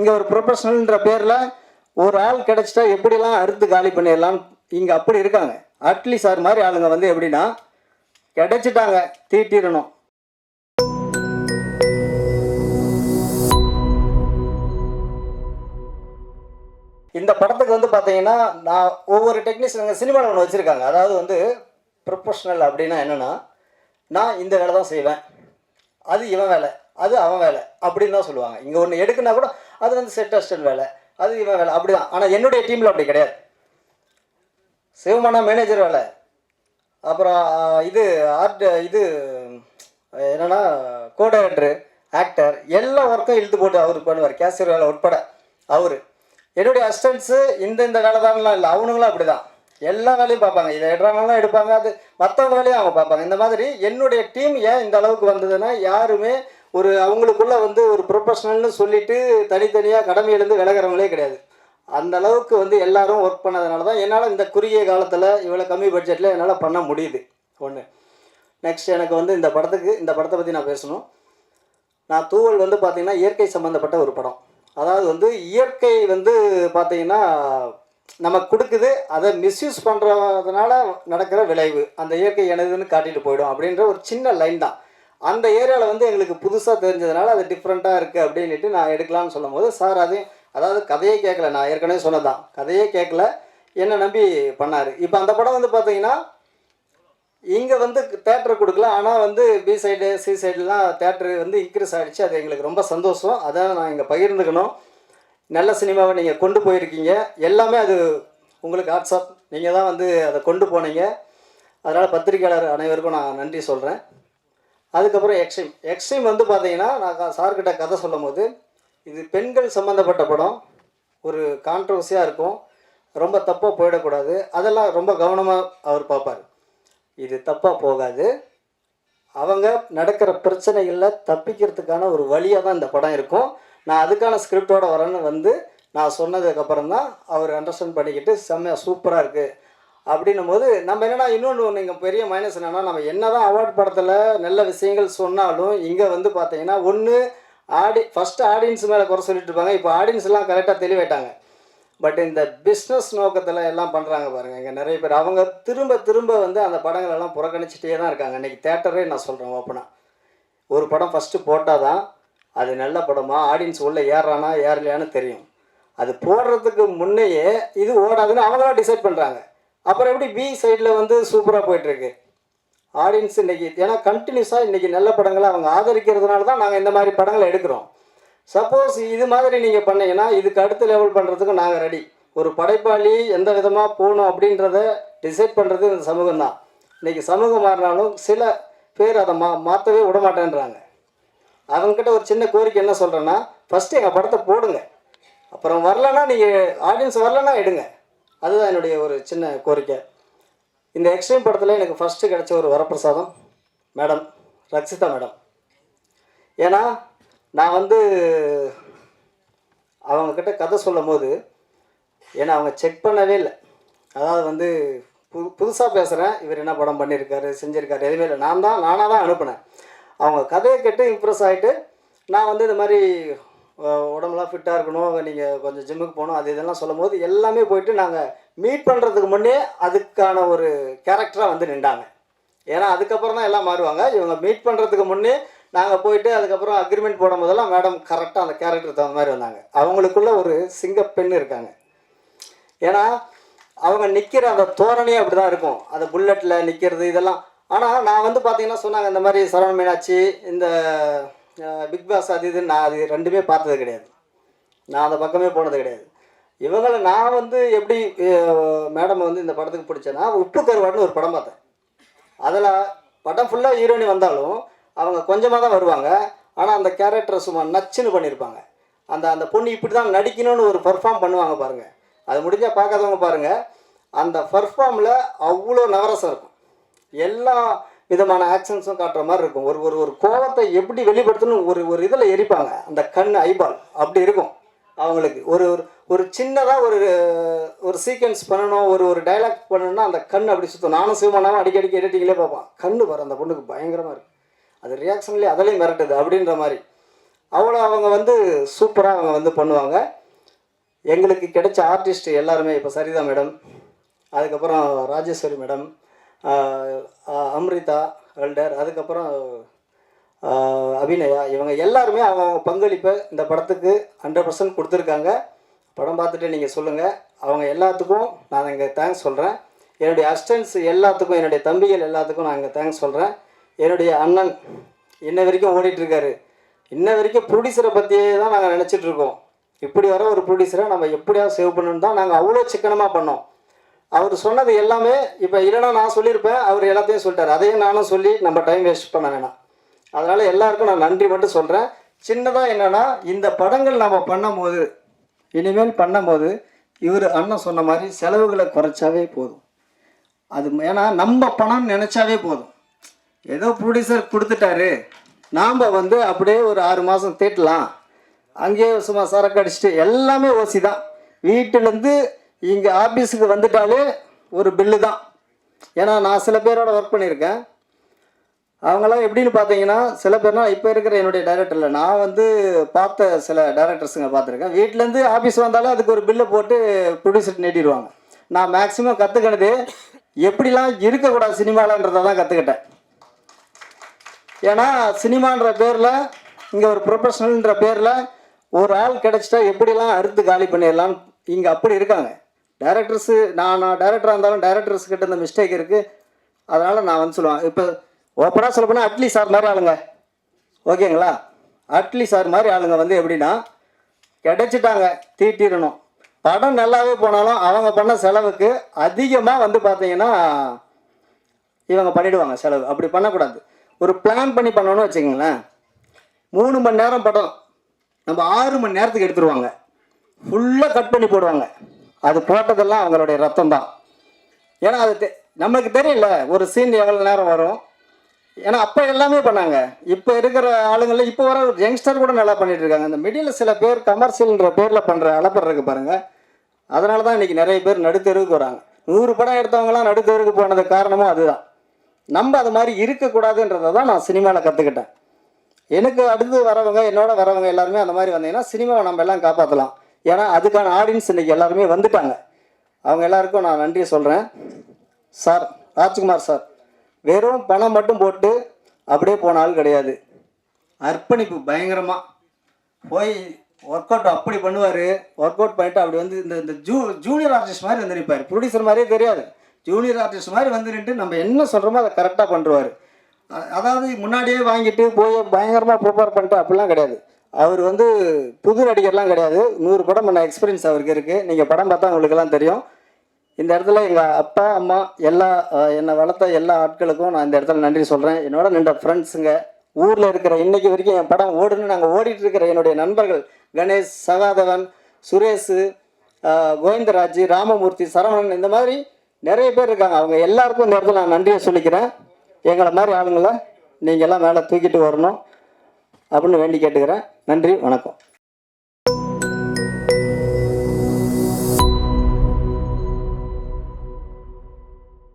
இங்கே ஒரு ப்ரொஃபஷனல்ன்ற பேரில் ஒரு ஆள் கிடச்சிட்டா எப்படிலாம் அறுத்து காலி பண்ணிடலாம் இங்கே அப்படி இருக்காங்க. அட்லி சார் மாதிரி ஆளுங்க வந்து எப்படின்னா கிடைச்சிட்டாங்க தீட்டிடணும். இந்த படத்துக்கு வந்து பார்த்தீங்கன்னா நான் ஒவ்வொரு டெக்னீஷியனுங்க சினிமாவில் ஒன்று வச்சுருக்காங்க. அதாவது வந்து ப்ரொஃபஷ்னல் அப்படின்னா என்னென்னா, நான் இந்த வேலை தான் செய்வேன், அது இவன் வேலை, அது அவன் வேலை அப்படின்னு தான் சொல்லுவாங்க. இங்கே ஒன்று எடுக்குன்னா கூட அது வந்து செட் அசிஸ்டன்ட் வேலை, அது இவன் வேலை அப்படி தான். ஆனால் என்னுடைய டீமில் அப்படி கிடையாது. சிவமானா மேனேஜர் வேலை, அப்புறம் இது ஆர்ட் இது என்னென்னா கோ டைரக்டரு, ஆக்டர் எல்லா ஒர்க்கும் இழுத்து போட்டு அவர் பண்ணுவார். கேஷியர் வேலை உட்பட அவர். என்னுடைய அசிஸ்டன்ஸு இந்த வேலை தான்லாம் இல்லை, அவனுங்களும் அப்படி தான் எல்லா வேலையும் பார்ப்பாங்க. இதை எடுறாங்கலாம் எடுப்பாங்க, அது மற்றவங்க வேலையும் அவங்க பார்ப்பாங்க. இந்த மாதிரி என்னுடைய டீம் ஏன் இந்த அளவுக்கு வந்ததுன்னா, யாருமே ஒரு அவங்களுக்குள்ளே வந்து ஒரு ப்ரொஃபஷ்னல்னு சொல்லிவிட்டு தனித்தனியாக கடமையிலேருந்து விலகிறவங்களே கிடையாது. அந்த அளவுக்கு வந்து எல்லோரும் ஒர்க் பண்ணதுனால தான் என்னால் இந்த குறுகிய காலத்தில் இவ்வளோ கம்மி பட்ஜெட்டில் என்னால் பண்ண முடியுது. ஒன்று. நெக்ஸ்ட் எனக்கு வந்து இந்த படத்தை பற்றி நான் பேசணும். நான் தூவல் வந்து பார்த்திங்கன்னா இயற்கை சம்மந்தப்பட்ட ஒரு படம். அதாவது வந்து இயற்கை வந்து பார்த்திங்கன்னா நமக்கு கொடுக்குது, அதை மிஸ்யூஸ் பண்ணுறதுனால நடக்கிற விளைவு அந்த இயற்கை எனதுன்னு காட்டிட்டு போயிடும் அப்படின்ற ஒரு சின்ன லைன் தான். அந்த ஏரியாவில் வந்து எங்களுக்கு புதுசாக தெரிஞ்சதுனால அது டிஃப்ரெண்ட்டாக இருக்குது அப்படின்ட்டு நான் எடுக்கலான்னு சொல்லும் போது சார் அதையும், அதாவது கதையே கேட்கல, நான் ஏற்கனவே சொன்னதான், கதையே கேட்கல, என்னை நம்பி பண்ணார். இப்போ அந்த படம் வந்து பார்த்திங்கன்னா இங்கே வந்து தேட்டர் கொடுக்கல, ஆனால் வந்து பி சைடு சி சைடுலாம் தேட்டரு வந்து இன்க்ரீஸ் ஆகிடுச்சு. அது எங்களுக்கு ரொம்ப சந்தோஷம். அதான் நான் இங்கே பகிர்ந்துக்கணும். நல்ல சினிமாவை நீங்கள் கொண்டு போயிருக்கீங்க, எல்லாமே அது உங்களுக்கு வாட்ஸ்அப், நீங்கள் தான் வந்து அதை கொண்டு போனீங்க. அதனால் பத்திரிகையாளர் அனைவருக்கும் நான் நன்றி சொல்கிறேன். அதுக்கப்புறம் எக்ஸ்ட்ரீம் வந்து பார்த்தீங்கன்னா நான் சார்கிட்ட கதை சொல்லும் போது, இது பெண்கள் சம்மந்தப்பட்ட படம், ஒரு கான்ட்ரவர்சியாக இருக்கும், ரொம்ப தப்பாக போயிடக்கூடாது, அதெல்லாம் ரொம்ப கவனமாக அவர் பார்ப்பார். இது தப்பாக போகாது, அவங்க நடக்கிற பிரச்சனைகளில் தப்பிக்கிறதுக்கான ஒரு வழியாக தான் இந்த படம் இருக்கும். நான் அதுக்கான ஸ்கிரிப்டோடு வரேன்னு வந்து நான் சொன்னதுக்கப்புறம் தான் அவர் அண்டர்ஸ்டாண்ட் பண்ணிக்கிட்டு செம்மையாக சூப்பராக இருக்குது அப்படின்னும் போது நம்ம என்னென்னா இன்னொன்று நீங்கள் பெரிய மைனஸ் என்னென்னா, நம்ம என்ன தான் அவார்ட் படத்தில் நல்ல விஷயங்கள் சொன்னாலும் இங்கே வந்து பார்த்தீங்கன்னா ஒன்று ஃபஸ்ட்டு ஆடியன்ஸ் மேலே குறை சொல்லிட்டு இருப்பாங்க. இப்போ ஆடியன்ஸ்லாம் கரெக்டாக தெளிவாயிட்டாங்க. பட் இந்த பிஸ்னஸ் நோக்கத்தில் எல்லாம் பண்ணுறாங்க பாருங்கள். இங்கே நிறைய பேர் அவங்க திரும்ப வந்து அந்த படங்களெல்லாம் புறக்கணிச்சிட்டே தான் இருக்காங்க. இன்றைக்கி தேட்டரே நான் சொல்கிறேன் ஓப்பனாக, ஒரு படம் ஃபஸ்ட்டு போட்டால் தான் அது நல்ல படமாக ஆடியன்ஸ் உள்ளே ஏறுறானா ஏறலையான்னு தெரியும். அது போடுறதுக்கு முன்னையே இது ஓடாதுன்னு அவங்களாம் டிசைட் பண்ணுறாங்க. அப்புறம் எப்படி பி சைடில் வந்து சூப்பராக போயிட்டுருக்கு ஆடியன்ஸ் இன்றைக்கி. ஏன்னா கண்டினியூஸாக இன்றைக்கி நல்ல படங்களை அவங்க ஆதரிக்கிறதுனால தான் நாங்கள் இந்த மாதிரி படங்களை எடுக்கிறோம். சப்போஸ் இது மாதிரி நீங்கள் பண்ணிங்கன்னா இதுக்கு அடுத்த லெவல் பண்ணுறதுக்கு நாங்கள் ரெடி. ஒரு படைப்பாளி எந்த விதமாக போகணும் அப்படின்றத டிசைட் பண்ணுறது இந்த சமூகம் தான். இன்றைக்கி சமூகம் மாறினாலும் சில பேர் அதை மாற்றவே விட மாட்டேன்றாங்க. அவங்கக்கிட்ட ஒரு சின்ன கோரிக்கை என்ன சொல்கிறேன்னா, ஃபஸ்ட்டு எங்கள் படத்தை போடுங்க, அப்புறம் வரலன்னா நீங்கள் ஆடியன்ஸ் வரலன்னா எடுங்க. அதுதான் என்னுடைய ஒரு சின்ன கோரிக்கை. இந்த எக்ஸ்ட்ரீம் படத்தில் எனக்கு ஃபஸ்ட்டு கிடைச்ச ஒரு வரப்பிரசாதம் மேடம் ரக்ஷிதா மேடம். ஏன்னா நான் வந்து அவங்கக்கிட்ட கதை சொல்லும் போது ஏன்னா அவங்க செக் பண்ணவே இல்லை. அதாவது வந்து புதுசாக பேசுகிறேன், இவர் என்ன படம் பண்ணியிருக்காரு செஞ்சுருக்காரு எதுவுமே இல்லை, நானாக தான் அனுப்பினேன். அவங்க கதையை கேட்டு இம்ப்ரெஸ் ஆகிட்டு நான் வந்து இந்த மாதிரி உடம்புலாம் ஃபிட்டாக இருக்கணும், நீங்கள் கொஞ்சம் ஜிம்முக்கு போகணும், அது இதெல்லாம் சொல்லும் போது எல்லாமே போயிட்டு நாங்கள் மீட் பண்ணுறதுக்கு முன்னே அதுக்கான ஒரு கேரக்டராக வந்து நின்றாங்க. ஏன்னா அதுக்கப்புறம் தான் எல்லாம் மாறுவாங்க. இவங்க மீட் பண்ணுறதுக்கு முன்னே நாங்கள் போயிட்டு அதுக்கப்புறம் அக்ரிமெண்ட் போடும் போதெல்லாம் மேடம் கரெக்டாக அந்த கேரக்டர் தகுந்த மாதிரி வந்தாங்க. அவங்களுக்குள்ள ஒரு சிங்கப்பெண் இருக்காங்க. ஏன்னா அவங்க நிற்கிற அந்த தோரணையே அப்படி தான் இருக்கும், அந்த புல்லட்டில் நிற்கிறது இதெல்லாம். ஆனால் நான் வந்து பார்த்தீங்கன்னா சொன்னாங்க இந்த மாதிரி சரவண மீனாட்சி இந்த பிக் பாஸ் அது இது, நான் அது ரெண்டுமே பார்த்தது கிடையாது, நான் அந்த பக்கமே போனது கிடையாது. இவங்களை நான் வந்து எப்படி மேடம் வந்து இந்த படத்துக்கு பிடிச்சேன்னா, உப்பு கருவாடுன்னு ஒரு படம் பார்த்தேன். அதில் படம் ஃபுல்லாக ஹீரோயினி வந்தாலும் அவங்க கொஞ்சமாக தான் வருவாங்க. ஆனால் அந்த கேரக்டரை சும்மா நச்சுன்னு பண்ணியிருப்பாங்க. அந்த பொண்ணு இப்படி தான் நடிக்கணும்னு ஒரு பர்ஃபார்ம் பண்ணுவாங்க பாருங்கள். அது முடிஞ்சால் பார்க்காதவங்க பாருங்கள். அந்த பர்ஃபார்மில் அவ்வளோ நவரசம் இருக்கும், எல்லா விதமான ஆக்ஷன்ஸும் காட்டுற மாதிரி இருக்கும். ஒரு கோபத்தை எப்படி வெளிப்படுத்தணும் ஒரு இதில் எரிப்பாங்க. அந்த கண் ஐபால் அப்படி இருக்கும் அவங்களுக்கு. ஒரு சின்னதாக ஒரு சீக்வன்ஸ் பண்ணணும், ஒரு டைலாக் பண்ணணும்னா அந்த கண் அப்படி சுத்தம். நானும் சிவமானாவும் அடிக்கடி எடிட்டிங்லேயே பார்ப்பேன். கண்ணு வர அந்த பொண்ணுக்கு பயங்கரமாக இருக்குது, அது ரியாக்ஷன்லேயே அதிலையும் மிரட்டுது அப்படின்ற மாதிரி. அவ்வளோ அவங்க வந்து சூப்பராக அவங்க வந்து பண்ணுவாங்க. எங்களுக்கு கிடைச்ச ஆர்டிஸ்ட் எல்லாருமே இப்போ சரிதா மேடம், அதுக்கப்புறம் ராஜேஸ்வரி மேடம், அம்ரிதா எல்டர், அதுக்கப்புறம் அபிநயா, இவங்க எல்லாருமே அவங்க பங்களிப்பை இந்த படத்துக்கு 100% கொடுத்துருக்காங்க. படம் பார்த்துட்டு நீங்கள் சொல்லுங்கள். அவங்க எல்லாத்துக்கும் நான் இங்கே தேங்க்ஸ் சொல்கிறேன். என்னுடைய அசிஸ்டன்ஸ் எல்லாத்துக்கும், என்னுடைய தம்பிகள் எல்லாத்துக்கும் நான் இங்கே தேங்க்ஸ் சொல்கிறேன். என்னுடைய அண்ணன் இன்ன வரைக்கும் ஓடிட்டுருக்காரு. இன்ன வரைக்கும் ப்ரொடியூசரை பற்றியே தான் நாங்கள் நினச்சிட்ருக்கோம். இப்படி வர ஒரு ப்ரொடியூசரை நம்ம எப்படியாவது சேவ் பண்ணணுன்னு தான் நாங்கள் அவ்வளோ சிக்கனமாக பண்ணோம். அவர் சொன்னது எல்லாமே இப்போ இல்லைனா நான் சொல்லியிருப்பேன், அவர் எல்லாத்தையும் சொல்லிட்டார். அதையும் நானும் சொல்லி நம்ம டைம் வேஸ்ட் பண்ண வேணாம். அதனால் எல்லாருக்கும் நான் நன்றி மட்டும் சொல்கிறேன். சின்னதாக என்னென்னா, இந்த படங்கள் நம்ம பண்ணும்போது, இனிமேல் பண்ணும்போது இவர் அண்ணன் சொன்ன மாதிரி செலவுகளை குறைச்சாவே போதும். அது ஏன்னா நம்ம பணம் நினச்சாவே போதும். ஏதோ ப்ரொடியூசர் கொடுத்துட்டாரு, நாம் வந்து அப்படியே ஒரு 6 மாதம் தேட்டலாம், அங்கேயே சும்மா சரக்கு அடிச்சுட்டு எல்லாமே ஓசி தான். வீட்டிலேருந்து இங்கே ஆஃபீஸுக்கு வந்துட்டாலே ஒரு பில்லு தான். ஏன்னா நான் சில பேரோட ஒர்க் பண்ணியிருக்கேன். அவங்களாம் எப்படின்னு பார்த்தீங்கன்னா, சில பேர்னா இப்போ இருக்கிற என்னுடைய டைரக்டரில் நான் வந்து பார்த்த சில டைரக்டர்ஸுங்க பார்த்துருக்கேன். வீட்டிலேருந்து ஆஃபீஸ் வந்தாலும் அதுக்கு ஒரு பில்லை போட்டு ப்ரொடியூசர் நீட்டிடுவாங்க. நான் மேக்ஸிமம் கற்றுக்கினது எப்படிலாம் இருக்கக்கூடாது சினிமாலன்றதை தான் கற்றுக்கிட்டேன். ஏன்னா சினிமான்ற பேரில், இங்கே ஒரு ப்ரொஃபஷனல்ன்ற பேரில் ஒரு ஆள் கிடச்சிட்டா எப்படிலாம் அறுத்து காலி பண்ணிடலான்னு இங்கே அப்படி இருக்காங்க டைரக்டர்ஸு. நான் டைரக்டராக இருந்தாலும் டைரக்டர்ஸ் கிட்ட இந்த மிஸ்டேக் இருக்குது. அதனால் நான் வந்து சொல்லுவேன், இப்போ ஓப்பனாக சொல்ல போனால் அட்லி சார் மாதிரி ஆளுங்க, ஓகேங்களா, அட்லி சார் மாதிரி ஆளுங்க வந்து எப்படின்னா கிடச்சிட்டாங்க தீட்டிடணும். படம் நல்லாவே போனாலும் அவங்க பண்ண செலவுக்கு அதிகமாக வந்து பார்த்தீங்கன்னா இவங்க பண்ணிவிடுவாங்க செலவு. அப்படி பண்ணக்கூடாது. ஒரு பிளான் பண்ணி பண்ணணும்னு வச்சுக்கோங்களேன். 3 மணி நேரம் படம் நம்ம 6 மணி நேரத்துக்கு எடுத்துருவாங்க. ஃபுல்லாக கட் பண்ணி போடுவாங்க. அது போட்டதெல்லாம் அவங்களுடைய ரத்தம் தான். ஏன்னா அது நம்மளுக்கு தெரியல ஒரு சீன் எவ்வளோ நேரம் வரும். ஏன்னா அப்போ எல்லாமே பண்ணாங்க. இப்போ இருக்கிற ஆளுங்களில் இப்போ வர யங்ஸ்டர் கூட நல்லா பண்ணிட்டு இருக்காங்க. இந்த மிடில் சில பேர் கமர்ஷியல்ன்ற பேரில் பண்ணுற அலப்பறதுக்கு பாருங்கள். அதனால தான் இன்றைக்கி நிறைய பேர் நடுத்தெருவுக்கு வராங்க. 100 படம் எடுத்தவங்களாம் நடுத்தெருவுக்கு போனதுக்கு காரணமும் அதுதான். நம்ம அது மாதிரி இருக்கக்கூடாதுன்றதை தான் நான் சினிமாவில் கற்றுக்கிட்டேன். எனக்கு அடுத்து வரவங்க, என்னோட வரவங்க எல்லாருமே அந்த மாதிரி வந்தீங்கன்னா சினிமாவை நம்ம எல்லாம் காப்பாற்றலாம். ஏன்னா அதுக்கான ஆடியன்ஸ் இன்றைக்கி எல்லாருமே வந்துட்டாங்க. அவங்க எல்லாருக்கும் நான் நன்றி சொல்கிறேன். சார் ராஜ்குமார் சார் வெறும் பணம் மட்டும் போட்டு அப்படியே போன ஆள் கிடையாது. அர்ப்பணிப்பு பயங்கரமாக போய் ஒர்க் அவுட் அப்படி பண்ணுவார். ஒர்க் அவுட் பண்ணிட்டு அப்படி வந்து இந்த ஜூனியர் ஆர்டிஸ்ட் மாதிரி வந்து நிற்பார். ப்ரொடியூசர் மாதிரியே தெரியாது, ஜூனியர் ஆர்டிஸ்ட் மாதிரி வந்து நின்று நம்ம என்ன சொல்கிறோமோ அதை கரெக்டாக பண்ணுவார். அதாவது முன்னாடியே வாங்கிட்டு போய் பயங்கரமாக ப்ரிப்பேர் பண்ணிட்டு அப்படிலாம் கிடையாது. அவர் வந்து புது நடிகர்லாம் கிடையாது. 100 படம் பண்ண எக்ஸ்பீரியன்ஸ் அவருக்கு இருக்குது. நீங்கள் படம் பார்த்தா உங்களுக்கெல்லாம் தெரியும். இந்த இடத்துல எங்கள் அப்பா அம்மா எல்லா என்னை வளர்த்த எல்லா ஆட்களுக்கும் நான் இந்த இடத்துல நன்றி சொல்கிறேன். என்னோட நின்ற ஃப்ரெண்ட்ஸுங்க, ஊரில் இருக்கிற இன்றைக்கி வரைக்கும் என் படம் ஓடுன்னு நாங்கள் ஓடிட்டு இருக்கிற என்னுடைய நண்பர்கள் கணேஷ், சகாதவன், சுரேஷ், கோவிந்தராஜ், ராமமூர்த்தி, சரவணன், இந்த மாதிரி நிறைய பேர் இருக்காங்க. அவங்க எல்லாருக்கும் இந்த இடத்துல நான் நன்றியை சொல்லிக்கிறேன். எங்களை மாதிரி ஆளுங்களை நீங்கள் எல்லாம் மேலே தூக்கிட்டு வரணும் அப்படின்னு வேண்டி கேட்டுக்கிறேன். நன்றி, வணக்கம்.